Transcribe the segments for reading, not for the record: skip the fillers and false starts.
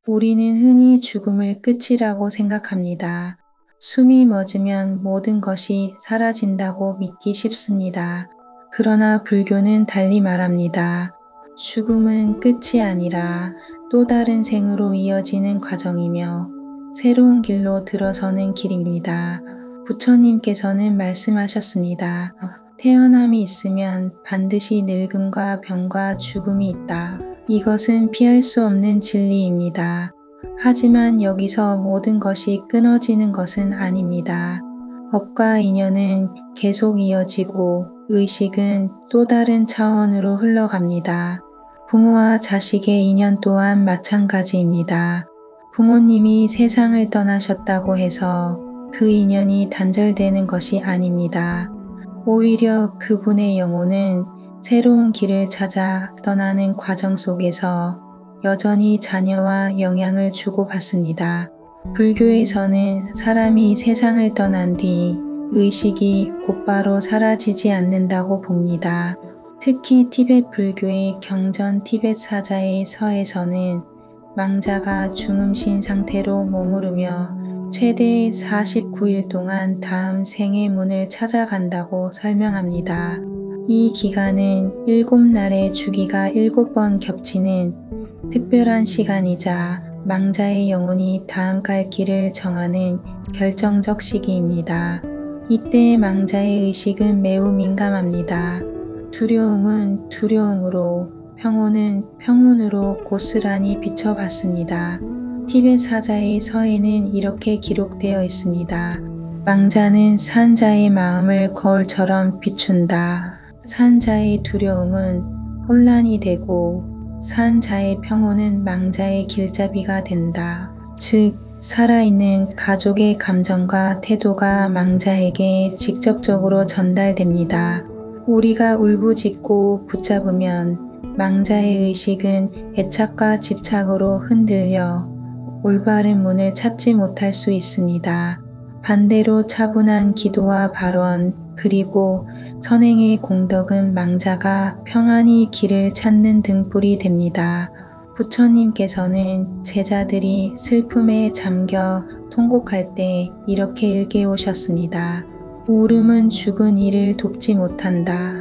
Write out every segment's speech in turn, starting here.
우리는 흔히 죽음을 끝이라고 생각합니다. 숨이 멎으면 모든 것이 사라진다고 믿기 쉽습니다. 그러나 불교는 달리 말합니다. 죽음은 끝이 아니라 또 다른 생으로 이어지는 과정이며 새로운 길로 들어서는 길입니다. 부처님께서는 말씀하셨습니다. 태어남이 있으면 반드시 늙음과 병과 죽음이 있다. 이것은 피할 수 없는 진리입니다. 하지만 여기서 모든 것이 끊어지는 것은 아닙니다. 법과 인연은 계속 이어지고 의식은 또 다른 차원으로 흘러갑니다. 부모와 자식의 인연 또한 마찬가지입니다. 부모님이 세상을 떠나셨다고 해서 그 인연이 단절되는 것이 아닙니다. 오히려 그분의 영혼은 새로운 길을 찾아 떠나는 과정 속에서 여전히 자녀와 영향을 주고받습니다. 불교에서는 사람이 세상을 떠난 뒤 의식이 곧바로 사라지지 않는다고 봅니다. 특히 티베트 불교의 경전 티베트 사자의 서에서는 망자가 중음신 상태로 머무르며 최대 49일 동안 다음 생의 문을 찾아간다고 설명합니다. 이 기간은 7날의 주기가 7번 겹치는 특별한 시간이자 망자의 영혼이 다음 갈 길을 정하는 결정적 시기입니다. 이때 망자의 의식은 매우 민감합니다. 두려움은 두려움으로, 평온은 평온으로 고스란히 비춰봤습니다. 티베트 사자의 서에는 이렇게 기록되어 있습니다. 망자는 산자의 마음을 거울처럼 비춘다. 산자의 두려움은 혼란이 되고 산자의 평온은 망자의 길잡이가 된다. 즉, 살아있는 가족의 감정과 태도가 망자에게 직접적으로 전달됩니다. 우리가 울부짖고 붙잡으면 망자의 의식은 애착과 집착으로 흔들려 올바른 문을 찾지 못할 수 있습니다. 반대로 차분한 기도와 발언 그리고 선행의 공덕은 망자가 평안히 길을 찾는 등불이 됩니다. 부처님께서는 제자들이 슬픔에 잠겨 통곡할 때 이렇게 일깨우셨습니다. 울음은 죽은 이를 돕지 못한다.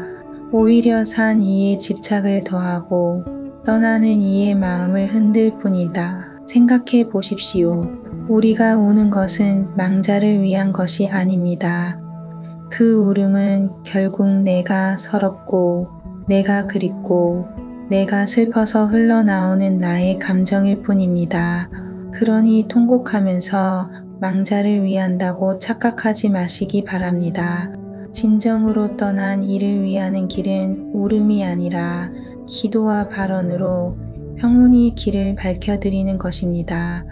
오히려 산 이에 집착을 더하고 떠나는 이의 마음을 흔들 뿐이다. 생각해 보십시오. 우리가 우는 것은 망자를 위한 것이 아닙니다. 그 울음은 결국 내가 서럽고 내가 그립고 내가 슬퍼서 흘러나오는 나의 감정일 뿐입니다. 그러니 통곡하면서 망자를 위한다고 착각하지 마시기 바랍니다. 진정으로 떠난 이를 위하는 길은 울음이 아니라 기도와 발언으로 평온히 길을 밝혀드리는 것입니다.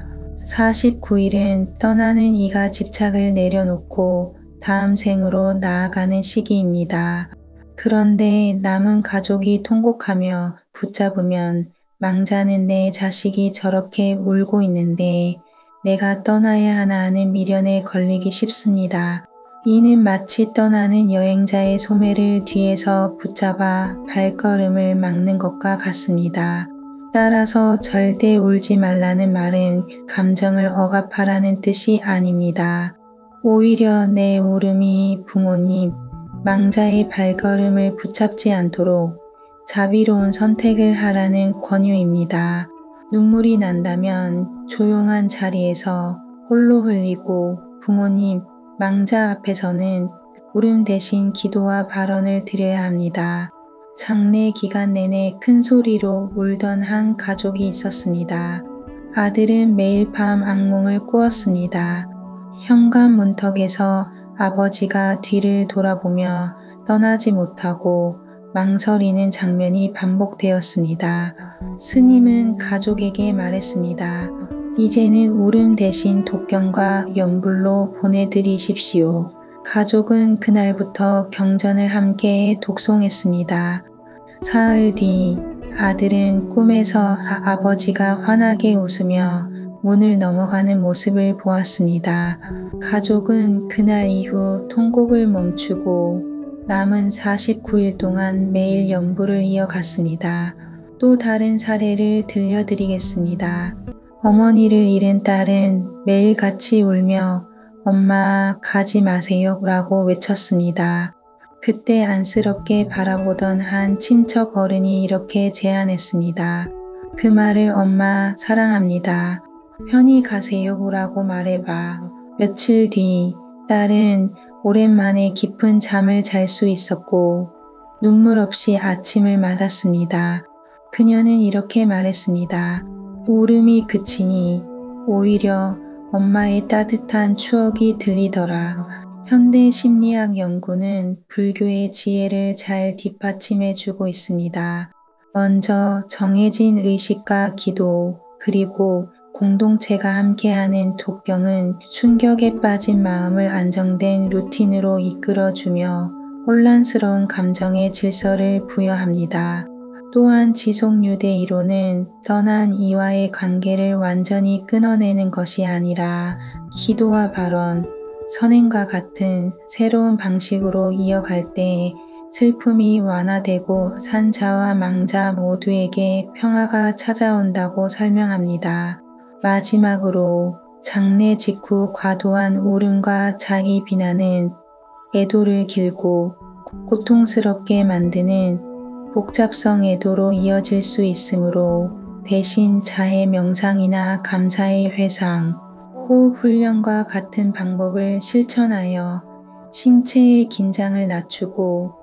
49일은 떠나는 이가 집착을 내려놓고 다음 생으로 나아가는 시기입니다. 그런데 남은 가족이 통곡하며 붙잡으면 망자는 내 자식이 저렇게 울고 있는데 내가 떠나야 하나 하는 미련에 걸리기 쉽습니다. 이는 마치 떠나는 여행자의 소매를 뒤에서 붙잡아 발걸음을 막는 것과 같습니다. 따라서 절대 울지 말라는 말은 감정을 억압하라는 뜻이 아닙니다. 오히려 내 울음이 부모님, 망자의 발걸음을 붙잡지 않도록 자비로운 선택을 하라는 권유입니다. 눈물이 난다면 조용한 자리에서 홀로 흘리고 부모님, 망자 앞에서는 울음 대신 기도와 발언을 드려야 합니다. 장례 기간 내내 큰 소리로 울던 한 가족이 있었습니다. 아들은 매일 밤 악몽을 꾸었습니다. 현관 문턱에서 아버지가 뒤를 돌아보며 떠나지 못하고 망설이는 장면이 반복되었습니다. 스님은 가족에게 말했습니다. 이제는 울음 대신 독경과 연불로 보내드리십시오. 가족은 그날부터 경전을 함께 독송했습니다. 사흘 뒤 아들은 꿈에서 아버지가 환하게 웃으며 문을 넘어가는 모습을 보았습니다. 가족은 그날 이후 통곡을 멈추고 남은 49일 동안 매일 연불을 이어갔습니다. 또 다른 사례를 들려드리겠습니다. 어머니를 잃은 딸은 매일 같이 울며 엄마 가지 마세요 라고 외쳤습니다. 그때 안쓰럽게 바라보던 한 친척 어른이 이렇게 제안했습니다. 그 말을 엄마 사랑합니다. 편히 가세요 라고 말해봐. 며칠 뒤 딸은 오랜만에 깊은 잠을 잘 수 있었고 눈물 없이 아침을 맞았습니다. 그녀는 이렇게 말했습니다. 울음이 그치니 오히려 엄마의 따뜻한 추억이 들리더라. 현대 심리학 연구는 불교의 지혜를 잘 뒷받침해주고 있습니다. 먼저 정해진 의식과 기도, 그리고 공동체가 함께하는 독경은 충격에 빠진 마음을 안정된 루틴으로 이끌어주며 혼란스러운 감정의 질서를 부여합니다. 또한 지속유대 이론은 떠난 이와의 관계를 완전히 끊어내는 것이 아니라 기도와 발언, 선행과 같은 새로운 방식으로 이어갈 때 슬픔이 완화되고 산자와 망자 모두에게 평화가 찾아온다고 설명합니다. 마지막으로 장례 직후 과도한 울음과 자기 비난은 애도를 길고 고통스럽게 만드는 복잡성 애도로 이어질 수 있으므로 대신 자해 명상이나 감사의 회상, 호흡 훈련과 같은 방법을 실천하여 신체의 긴장을 낮추고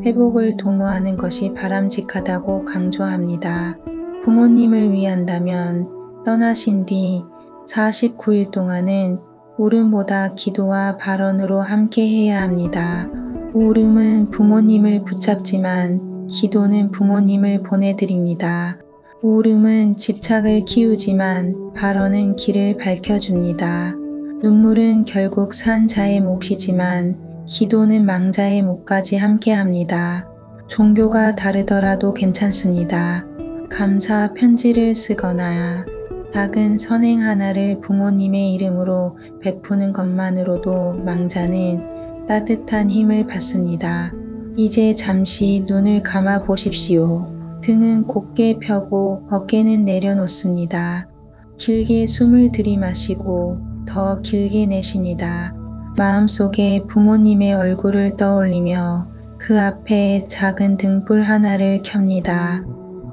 회복을 도모하는 것이 바람직하다고 강조합니다. 부모님을 위한다면 떠나신 뒤 49일 동안은 울음보다 기도와 발언으로 함께 해야 합니다. 울음은 부모님을 붙잡지만 기도는 부모님을 보내드립니다. 울음은 집착을 키우지만 발언은 길을 밝혀줍니다. 눈물은 결국 산자의 몫이지만 기도는 망자의 몫까지 함께합니다. 종교가 다르더라도 괜찮습니다. 감사 편지를 쓰거나 작은 선행 하나를 부모님의 이름으로 베푸는 것만으로도 망자는 따뜻한 힘을 받습니다. 이제 잠시 눈을 감아 보십시오. 등은 곧게 펴고 어깨는 내려놓습니다. 길게 숨을 들이마시고 더 길게 내쉽니다. 마음속에 부모님의 얼굴을 떠올리며 그 앞에 작은 등불 하나를 켭니다.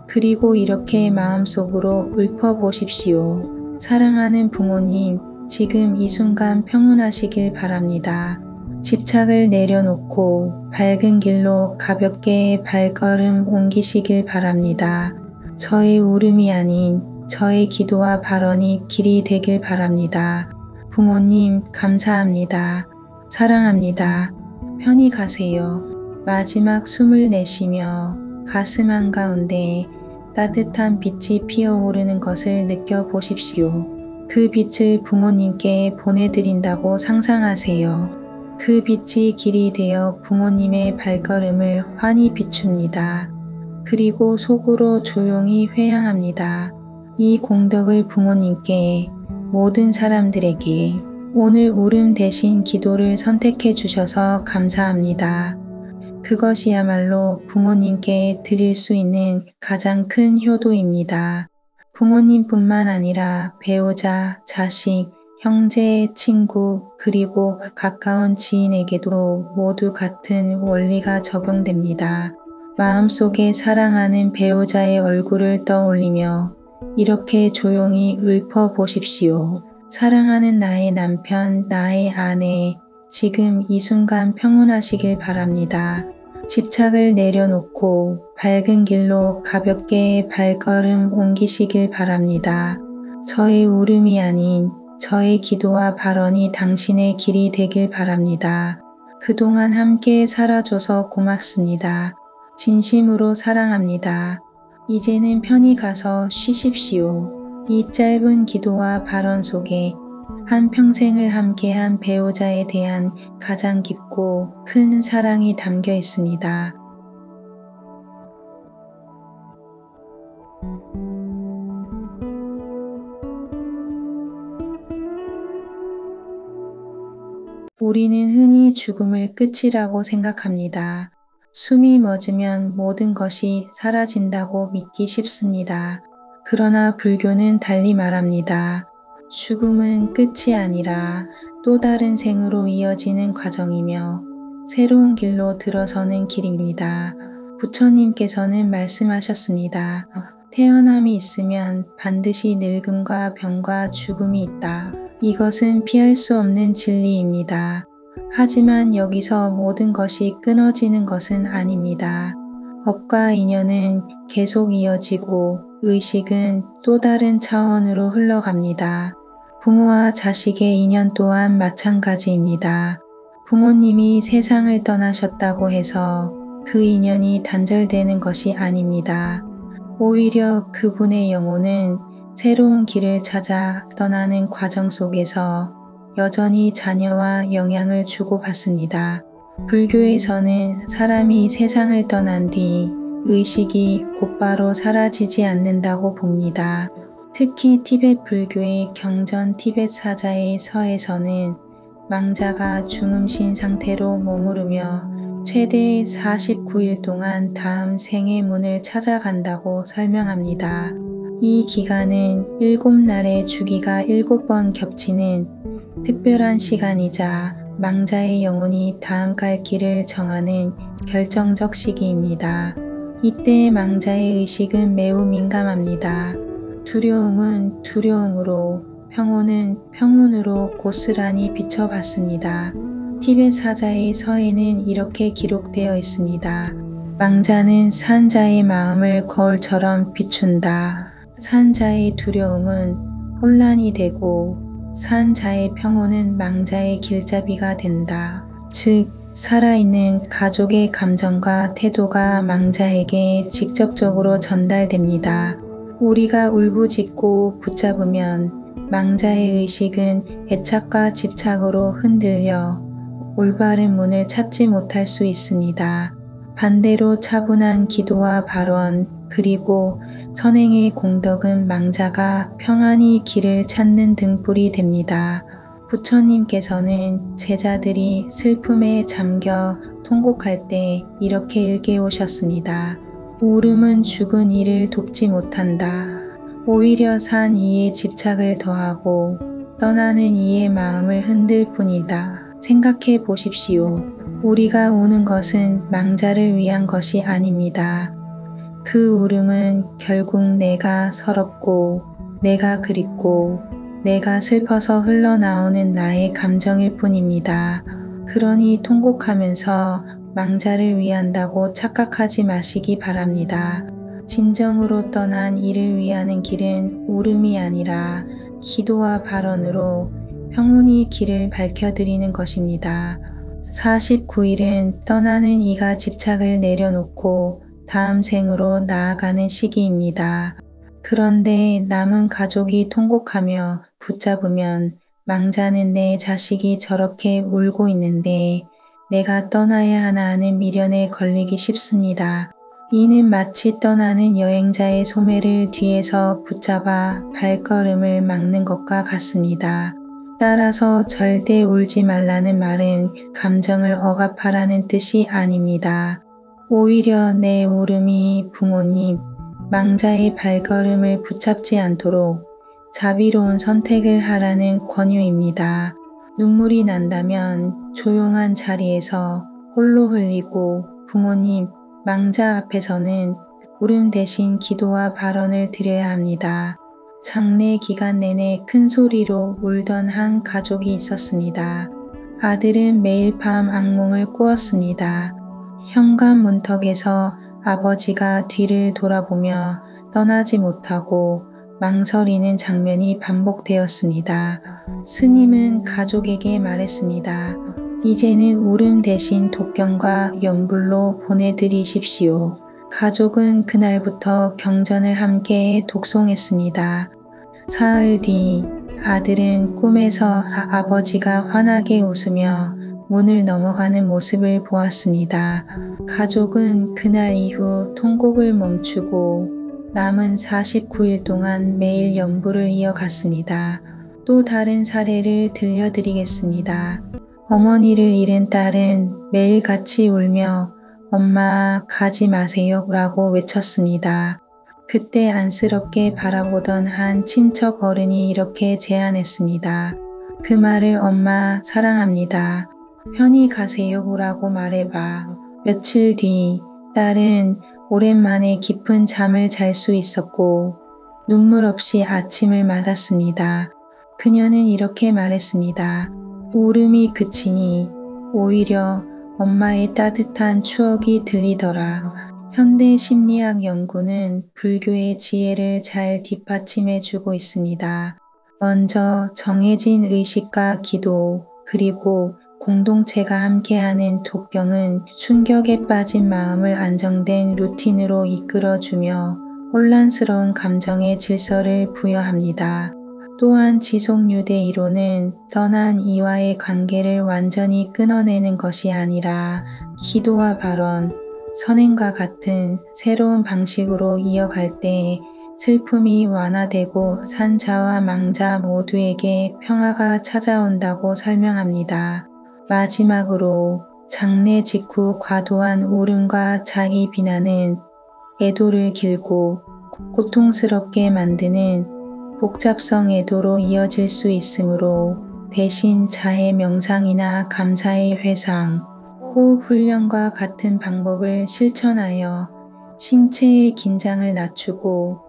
그리고 이렇게 마음속으로 읊어보십시오. 사랑하는 부모님, 지금 이 순간 평온하시길 바랍니다. 집착을 내려놓고 밝은 길로 가볍게 발걸음 옮기시길 바랍니다. 저의 울음이 아닌 저의 기도와 발언이 길이 되길 바랍니다. 부모님, 감사합니다. 사랑합니다. 편히 가세요. 마지막 숨을 내쉬며 가슴 한가운데 따뜻한 빛이 피어오르는 것을 느껴보십시오. 그 빛을 부모님께 보내드린다고 상상하세요. 그 빛이 길이 되어 부모님의 발걸음을 환히 비춥니다. 그리고 속으로 조용히 회향합니다. 이 공덕을 부모님께, 모든 사람들에게 오늘 울음 대신 기도를 선택해 주셔서 감사합니다. 그것이야말로 부모님께 드릴 수 있는 가장 큰 효도입니다. 부모님뿐만 아니라 배우자, 자식, 형제, 친구, 그리고 가까운 지인에게도 모두 같은 원리가 적용됩니다. 마음속에 사랑하는 배우자의 얼굴을 떠올리며 이렇게 조용히 읊어보십시오. 사랑하는 나의 남편, 나의 아내, 지금 이 순간 평온하시길 바랍니다. 집착을 내려놓고 밝은 길로 가볍게 발걸음 옮기시길 바랍니다. 저의 울음이 아닌 저의 기도와 발언이 당신의 길이 되길 바랍니다. 그동안 함께 살아줘서 고맙습니다. 진심으로 사랑합니다. 이제는 편히 가서 쉬십시오. 이 짧은 기도와 발언 속에 한평생을 함께한 배우자에 대한 가장 깊고 큰 사랑이 담겨 있습니다. 우리는 흔히 죽음을 끝이라고 생각합니다. 숨이 멎으면 모든 것이 사라진다고 믿기 쉽습니다. 그러나 불교는 달리 말합니다. 죽음은 끝이 아니라 또 다른 생으로 이어지는 과정이며 새로운 길로 들어서는 길입니다. 부처님께서는 말씀하셨습니다. 태어남이 있으면 반드시 늙음과 병과 죽음이 있다. 이것은 피할 수 없는 진리입니다. 하지만 여기서 모든 것이 끊어지는 것은 아닙니다. 업과 인연은 계속 이어지고 의식은 또 다른 차원으로 흘러갑니다. 부모와 자식의 인연 또한 마찬가지입니다. 부모님이 세상을 떠나셨다고 해서 그 인연이 단절되는 것이 아닙니다. 오히려 그분의 영혼은 새로운 길을 찾아 떠나는 과정 속에서 여전히 자녀와 영향을 주고받습니다. 불교에서는 사람이 세상을 떠난 뒤 의식이 곧바로 사라지지 않는다고 봅니다. 특히 티베트 불교의 경전 티베트 사자의 서에서는 망자가 중음신 상태로 머무르며 최대 49일 동안 다음 생의 문을 찾아간다고 설명합니다. 이 기간은 7날의 주기가 7번 겹치는 특별한 시간이자 망자의 영혼이 다음 갈 길을 정하는 결정적 시기입니다. 이때 망자의 의식은 매우 민감합니다. 두려움은 두려움으로, 평온은 평온으로 고스란히 비춰봤습니다. 티베트 사자의 서에는 이렇게 기록되어 있습니다. 망자는 산자의 마음을 거울처럼 비춘다. 산자의 두려움은 혼란이 되고 산자의 평온은 망자의 길잡이가 된다. 즉, 살아있는 가족의 감정과 태도가 망자에게 직접적으로 전달됩니다. 우리가 울부짖고 붙잡으면 망자의 의식은 애착과 집착으로 흔들려 올바른 문을 찾지 못할 수 있습니다. 반대로 차분한 기도와 발언 그리고 선행의 공덕은 망자가 평안히 길을 찾는 등불이 됩니다. 부처님께서는 제자들이 슬픔에 잠겨 통곡할 때 이렇게 일깨우셨습니다. 울음은 죽은 이를 돕지 못한다. 오히려 산 이의 집착을 더하고 떠나는 이의 마음을 흔들 뿐이다. 생각해 보십시오. 우리가 우는 것은 망자를 위한 것이 아닙니다. 그 울음은 결국 내가 서럽고 내가 그립고 내가 슬퍼서 흘러나오는 나의 감정일 뿐입니다. 그러니 통곡하면서 망자를 위한다고 착각하지 마시기 바랍니다. 진정으로 떠난 이를 위하는 길은 울음이 아니라 기도와 발언으로 평온히 길을 밝혀드리는 것입니다. 49일은 떠나는 이가 집착을 내려놓고 다음 생으로 나아가는 시기입니다. 그런데 남은 가족이 통곡하며 붙잡으면 망자는 내 자식이 저렇게 울고 있는데 내가 떠나야 하나 하는 미련에 걸리기 쉽습니다. 이는 마치 떠나는 여행자의 소매를 뒤에서 붙잡아 발걸음을 막는 것과 같습니다. 따라서 절대 울지 말라는 말은 감정을 억압하라는 뜻이 아닙니다. 오히려 내 울음이 부모님, 망자의 발걸음을 붙잡지 않도록 자비로운 선택을 하라는 권유입니다. 눈물이 난다면 조용한 자리에서 홀로 흘리고 부모님, 망자 앞에서는 울음 대신 기도와 발언을 드려야 합니다. 장례 기간 내내 큰 소리로 울던 한 가족이 있었습니다. 아들은 매일 밤 악몽을 꾸었습니다. 현관 문턱에서 아버지가 뒤를 돌아보며 떠나지 못하고 망설이는 장면이 반복되었습니다. 스님은 가족에게 말했습니다. 이제는 울음 대신 독경과 연불로 보내드리십시오. 가족은 그날부터 경전을 함께 독송했습니다. 사흘 뒤 아들은 꿈에서 아버지가 환하게 웃으며 문을 넘어가는 모습을 보았습니다. 가족은 그날 이후 통곡을 멈추고 남은 49일 동안 매일 연불을 이어갔습니다. 또 다른 사례를 들려드리겠습니다. 어머니를 잃은 딸은 매일 같이 울며 엄마 가지 마세요 라고 외쳤습니다. 그때 안쓰럽게 바라보던 한 친척 어른이 이렇게 제안했습니다. 그 말을 엄마 사랑합니다. 편히 가세요라고 말해봐. 며칠 뒤 딸은 오랜만에 깊은 잠을 잘 수 있었고 눈물 없이 아침을 맞았습니다. 그녀는 이렇게 말했습니다. 울음이 그치니 오히려 엄마의 따뜻한 추억이 들리더라. 현대 심리학 연구는 불교의 지혜를 잘 뒷받침해주고 있습니다. 먼저 정해진 의식과 기도, 그리고 공동체가 함께하는 독경은 충격에 빠진 마음을 안정된 루틴으로 이끌어주며 혼란스러운 감정에 질서를 부여합니다. 또한 지속유대 이론은 떠난 이와의 관계를 완전히 끊어내는 것이 아니라 기도와 발언, 선행과 같은 새로운 방식으로 이어갈 때 슬픔이 완화되고 산자와 망자 모두에게 평화가 찾아온다고 설명합니다. 마지막으로 장례 직후 과도한 울음과 자기 비난은 애도를 길고 고통스럽게 만드는 복잡성 애도로 이어질 수 있으므로 대신 자해 명상이나 감사의 회상, 호흡 훈련과 같은 방법을 실천하여 신체의 긴장을 낮추고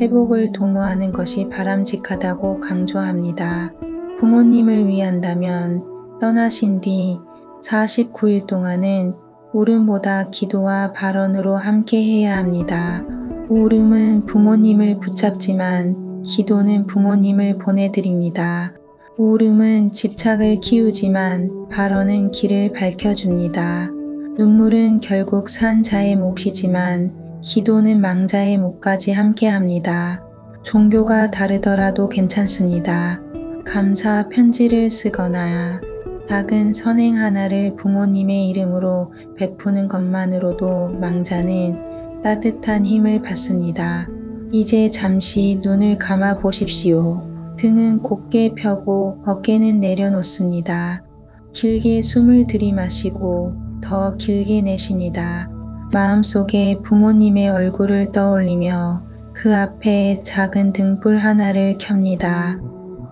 회복을 도모하는 것이 바람직하다고 강조합니다. 부모님을 위한다면 떠나신 뒤 49일 동안은 울음보다 기도와 발언으로 함께 해야 합니다. 울음은 부모님을 붙잡지만 기도는 부모님을 보내드립니다. 울음은 집착을 키우지만 발언은 길을 밝혀줍니다. 눈물은 결국 산자의 몫이지만 기도는 망자의 몫까지 함께합니다. 종교가 다르더라도 괜찮습니다. 감사 편지를 쓰거나 작은 선행 하나를 부모님의 이름으로 베푸는 것만으로도 망자는 따뜻한 힘을 받습니다. 이제 잠시 눈을 감아 보십시오. 등은 곧게 펴고 어깨는 내려놓습니다. 길게 숨을 들이마시고 더 길게 내쉽니다. 마음속에 부모님의 얼굴을 떠올리며 그 앞에 작은 등불 하나를 켭니다.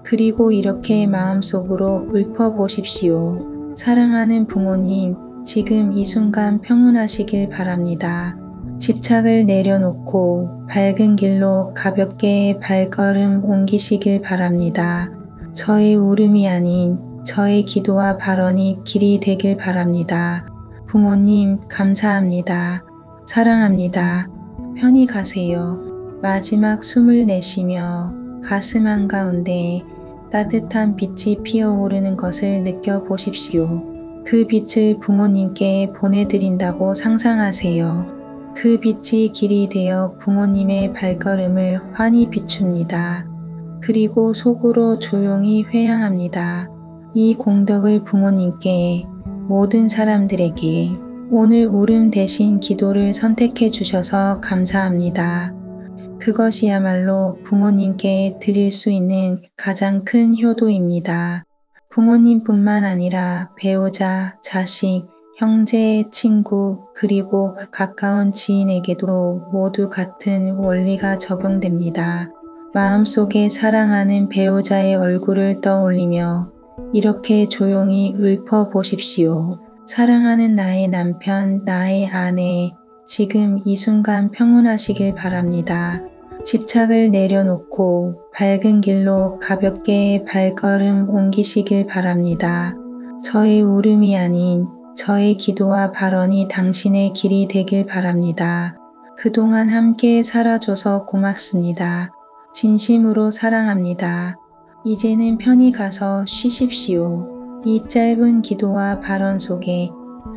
그리고 이렇게 마음속으로 읊어보십시오. 사랑하는 부모님, 지금 이 순간 평온하시길 바랍니다. 집착을 내려놓고 밝은 길로 가볍게 발걸음 옮기시길 바랍니다. 저의 울음이 아닌 저의 기도와 발언이 길이 되길 바랍니다. 부모님 감사합니다. 사랑합니다. 편히 가세요. 마지막 숨을 내쉬며 가슴 한가운데 따뜻한 빛이 피어오르는 것을 느껴보십시오. 그 빛을 부모님께 보내드린다고 상상하세요. 그 빛이 길이 되어 부모님의 발걸음을 환히 비춥니다. 그리고 속으로 조용히 회향합니다. 이 공덕을 부모님께, 모든 사람들에게 오늘 울음 대신 기도를 선택해 주셔서 감사합니다. 그것이야말로 부모님께 드릴 수 있는 가장 큰 효도입니다. 부모님뿐만 아니라 배우자, 자식, 형제, 친구, 그리고 가까운 지인에게도 모두 같은 원리가 적용됩니다. 마음속에 사랑하는 배우자의 얼굴을 떠올리며 이렇게 조용히 읊어보십시오. 사랑하는 나의 남편, 나의 아내, 지금 이 순간 평온하시길 바랍니다. 집착을 내려놓고 밝은 길로 가볍게 발걸음 옮기시길 바랍니다. 저의 울음이 아닌 저의 기도와 발언이 당신의 길이 되길 바랍니다. 그동안 함께 살아줘서 고맙습니다. 진심으로 사랑합니다. 이제는 편히 가서 쉬십시오. 이 짧은 기도와 발언 속에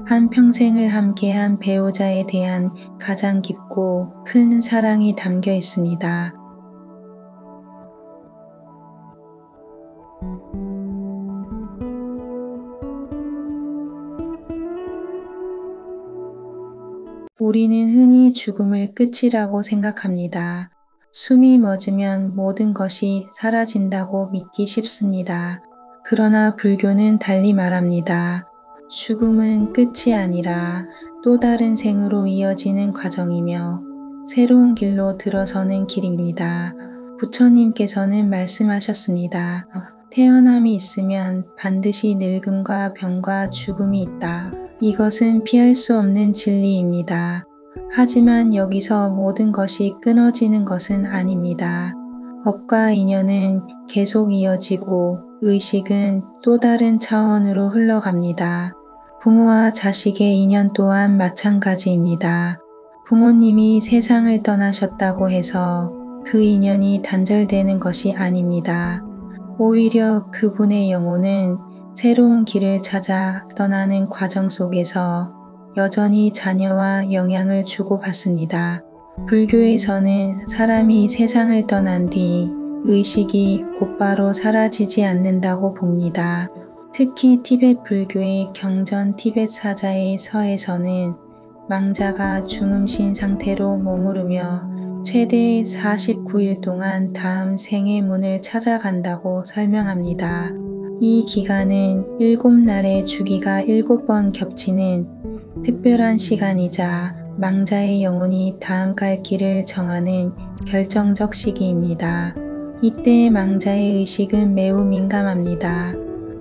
한평생을 함께한 배우자에 대한 가장 깊고 큰 사랑이 담겨 있습니다. 우리는 흔히 죽음을 끝이라고 생각합니다. 숨이 멎으면 모든 것이 사라진다고 믿기 쉽습니다. 그러나 불교는 달리 말합니다. 죽음은 끝이 아니라 또 다른 생으로 이어지는 과정이며 새로운 길로 들어서는 길입니다. 부처님께서는 말씀하셨습니다. 태어남이 있으면 반드시 늙음과 병과 죽음이 있다. 이것은 피할 수 없는 진리입니다. 하지만 여기서 모든 것이 끊어지는 것은 아닙니다. 업과 인연은 계속 이어지고 의식은 또 다른 차원으로 흘러갑니다. 부모와 자식의 인연 또한 마찬가지입니다. 부모님이 세상을 떠나셨다고 해서 그 인연이 단절되는 것이 아닙니다. 오히려 그분의 영혼은 새로운 길을 찾아 떠나는 과정 속에서 여전히 자녀와 영향을 주고받습니다. 불교에서는 사람이 세상을 떠난 뒤 의식이 곧바로 사라지지 않는다고 봅니다. 특히 티베트 불교의 경전 티베트 사자의 서에서는 망자가 중음신 상태로 머무르며 최대 49일 동안 다음 생의 문을 찾아간다고 설명합니다. 이 기간은 7날의 주기가 7번 겹치는 특별한 시간이자 망자의 영혼이 다음 갈 길을 정하는 결정적 시기입니다. 이때 망자의 의식은 매우 민감합니다.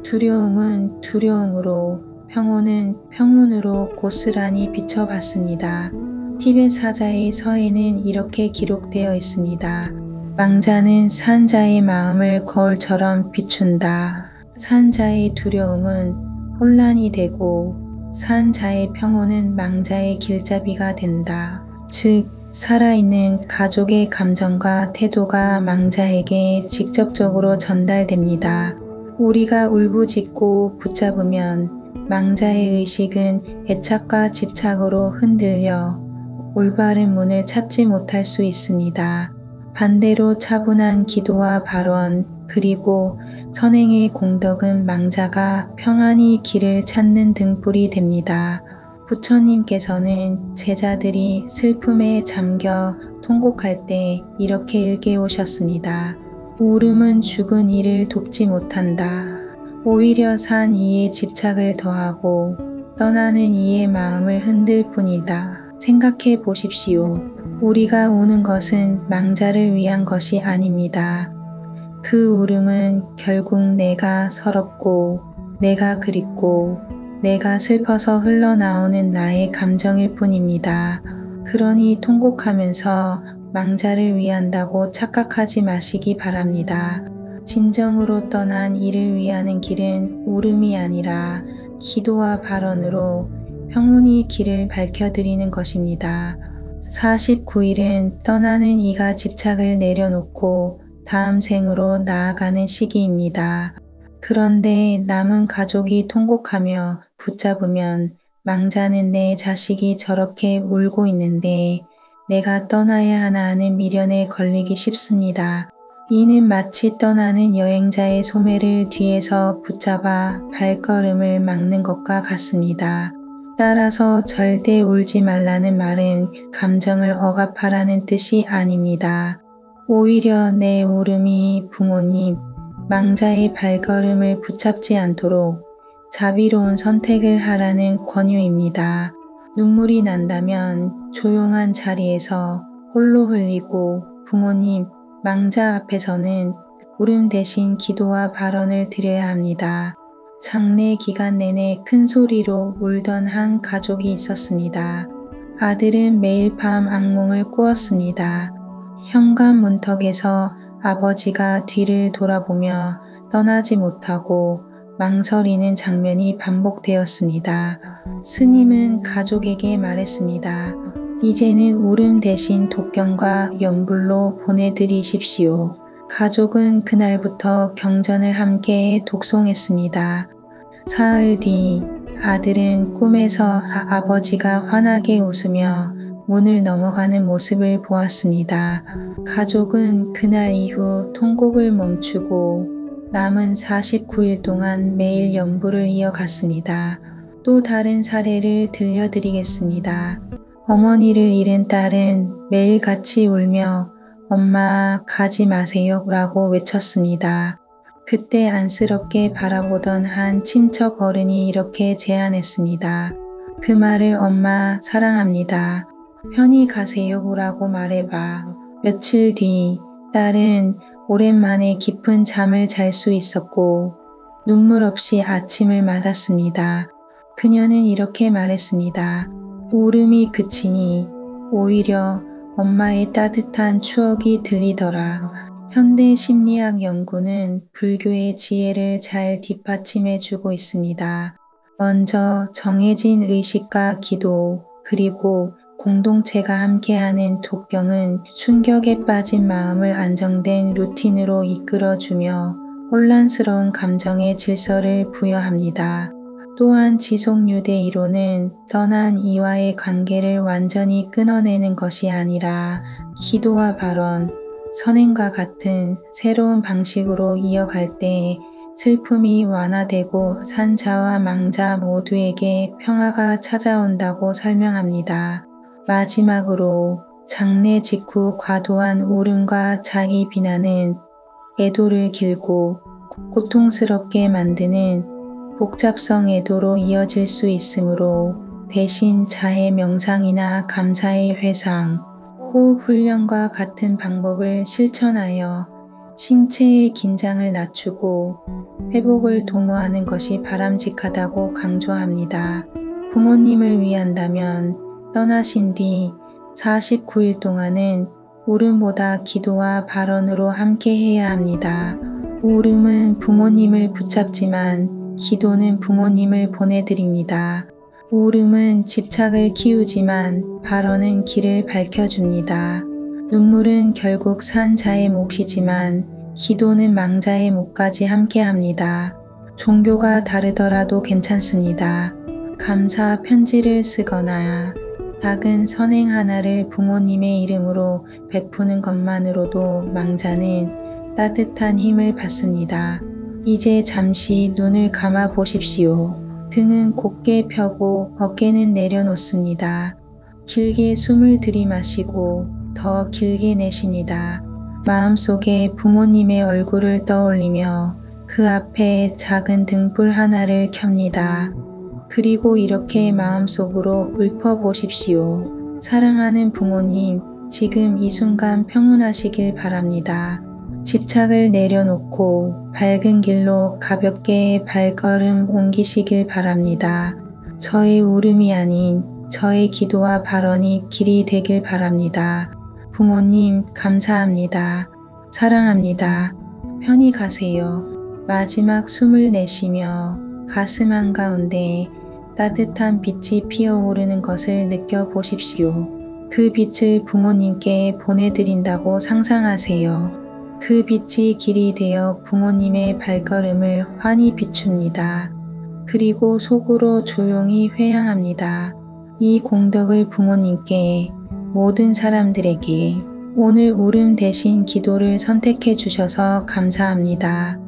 두려움은 두려움으로, 평온은 평온으로 고스란히 비춰봤습니다. 티베트 사자의 서에는 이렇게 기록되어 있습니다. 망자는 산자의 마음을 거울처럼 비춘다. 산자의 두려움은 혼란이 되고 산자의 평온은 망자의 길잡이가 된다. 즉, 살아있는 가족의 감정과 태도가 망자에게 직접적으로 전달됩니다. 우리가 울부짖고 붙잡으면 망자의 의식은 애착과 집착으로 흔들려 올바른 문을 찾지 못할 수 있습니다. 반대로 차분한 기도와 발언 그리고 선행의 공덕은 망자가 평안히 길을 찾는 등불이 됩니다. 부처님께서는 제자들이 슬픔에 잠겨 통곡할 때 이렇게 일깨우셨습니다. 울음은 죽은 이를 돕지 못한다. 오히려 산 이의 집착을 더하고 떠나는 이의 마음을 흔들 뿐이다. 생각해 보십시오. 우리가 우는 것은 망자를 위한 것이 아닙니다. 그 울음은 결국 내가 서럽고 내가 그립고 내가 슬퍼서 흘러나오는 나의 감정일 뿐입니다. 그러니 통곡하면서 망자를 위한다고 착각하지 마시기 바랍니다. 진정으로 떠난 이를 위하는 길은 울음이 아니라 기도와 발언으로 평온히 길을 밝혀드리는 것입니다. 49일은 떠나는 이가 집착을 내려놓고 다음 생으로 나아가는 시기입니다. 그런데 남은 가족이 통곡하며 붙잡으면 망자는 내 자식이 저렇게 울고 있는데 내가 떠나야 하나 하는 미련에 걸리기 쉽습니다. 이는 마치 떠나는 여행자의 소매를 뒤에서 붙잡아 발걸음을 막는 것과 같습니다. 따라서 절대 울지 말라는 말은 감정을 억압하라는 뜻이 아닙니다. 오히려 내 울음이 부모님, 망자의 발걸음을 붙잡지 않도록 자비로운 선택을 하라는 권유입니다. 눈물이 난다면 조용한 자리에서 홀로 흘리고 부모님, 망자 앞에서는 울음 대신 기도와 발언을 드려야 합니다. 장례 기간 내내 큰 소리로 울던 한 가족이 있었습니다. 아들은 매일 밤 악몽을 꾸었습니다. 현관 문턱에서 아버지가 뒤를 돌아보며 떠나지 못하고 망설이는 장면이 반복되었습니다. 스님은 가족에게 말했습니다. 이제는 울음 대신 독경과 연불로 보내드리십시오. 가족은 그날부터 경전을 함께 독송했습니다. 사흘 뒤 아들은 꿈에서 아버지가 환하게 웃으며 문을 넘어가는 모습을 보았습니다. 가족은 그날 이후 통곡을 멈추고 남은 49일 동안 매일 연부를 이어갔습니다. 또 다른 사례를 들려드리겠습니다. 어머니를 잃은 딸은 매일 같이 울며 엄마 가지 마세요 라고 외쳤습니다. 그때 안쓰럽게 바라보던 한 친척 어른이 이렇게 제안했습니다. 그 말을 엄마 사랑합니다. 편히 가세요라고 말해봐. 며칠 뒤 딸은 오랜만에 깊은 잠을 잘 수 있었고 눈물 없이 아침을 맞았습니다. 그녀는 이렇게 말했습니다. 울음이 그치니 오히려 엄마의 따뜻한 추억이 들리더라. 현대 심리학 연구는 불교의 지혜를 잘 뒷받침해주고 있습니다. 먼저 정해진 의식과 기도, 그리고 공동체가 함께하는 독경은 충격에 빠진 마음을 안정된 루틴으로 이끌어주며 혼란스러운 감정의 질서를 부여합니다. 또한 지속유대 이론은 떠난 이와의 관계를 완전히 끊어내는 것이 아니라 기도와 발언, 선행과 같은 새로운 방식으로 이어갈 때 슬픔이 완화되고 산자와 망자 모두에게 평화가 찾아온다고 설명합니다. 마지막으로 장례 직후 과도한 울음과 자기 비난은 애도를 길고 고통스럽게 만드는 복잡성 애도로 이어질 수 있으므로 대신 자해 명상이나 감사의 회상, 호흡 훈련과 같은 방법을 실천하여 신체의 긴장을 낮추고 회복을 도모하는 것이 바람직하다고 강조합니다. 부모님을 위한다면 떠나신 뒤 49일 동안은 울음보다 기도와 발언으로 함께 해야 합니다. 울음은 부모님을 붙잡지만 기도는 부모님을 보내드립니다. 울음은 집착을 키우지만 발언은 길을 밝혀줍니다. 눈물은 결국 산자의 몫이지만 기도는 망자의 몫까지 함께합니다. 종교가 다르더라도 괜찮습니다. 감사 편지를 쓰거나 작은 선행 하나를 부모님의 이름으로 베푸는 것만으로도 망자는 따뜻한 힘을 받습니다. 이제 잠시 눈을 감아 보십시오. 등은 곧게 펴고 어깨는 내려놓습니다. 길게 숨을 들이마시고 더 길게 내쉽니다. 마음속에 부모님의 얼굴을 떠올리며 그 앞에 작은 등불 하나를 켭니다. 그리고 이렇게 마음속으로 읊어보십시오. 사랑하는 부모님, 지금 이 순간 평온하시길 바랍니다. 집착을 내려놓고 밝은 길로 가볍게 발걸음 옮기시길 바랍니다. 저의 울음이 아닌 저의 기도와 발언이 길이 되길 바랍니다. 부모님, 감사합니다. 사랑합니다. 편히 가세요. 마지막 숨을 내쉬며 가슴 한가운데 따뜻한 빛이 피어오르는 것을 느껴보십시오. 그 빛을 부모님께 보내드린다고 상상하세요. 그 빛이 길이 되어 부모님의 발걸음을 환히 비춥니다. 그리고 속으로 조용히 회향합니다. 이 공덕을 부모님께, 모든 사람들에게 오늘 울음 대신 기도를 선택해 주셔서 감사합니다.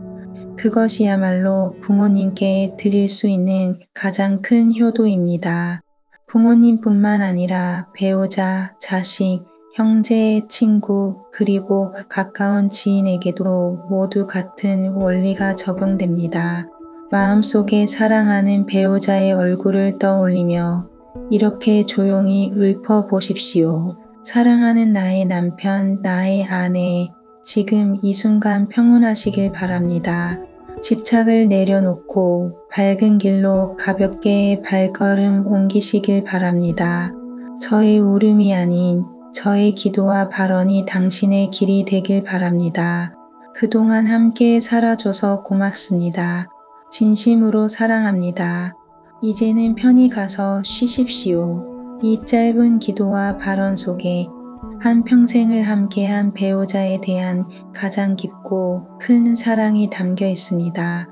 그것이야말로 부모님께 드릴 수 있는 가장 큰 효도입니다. 부모님뿐만 아니라 배우자, 자식, 형제, 친구, 그리고 가까운 지인에게도 모두 같은 원리가 적용됩니다. 마음속에 사랑하는 배우자의 얼굴을 떠올리며 이렇게 조용히 읊어보십시오. 사랑하는 나의 남편, 나의 아내, 지금 이 순간 평온하시길 바랍니다. 집착을 내려놓고 밝은 길로 가볍게 발걸음 옮기시길 바랍니다. 저의 울음이 아닌 저의 기도와 발언이 당신의 길이 되길 바랍니다. 그동안 함께 살아줘서 고맙습니다. 진심으로 사랑합니다. 이제는 편히 가서 쉬십시오. 이 짧은 기도와 발언 속에 한평생을 함께한 배우자에 대한 가장 깊고 큰 사랑이 담겨 있습니다.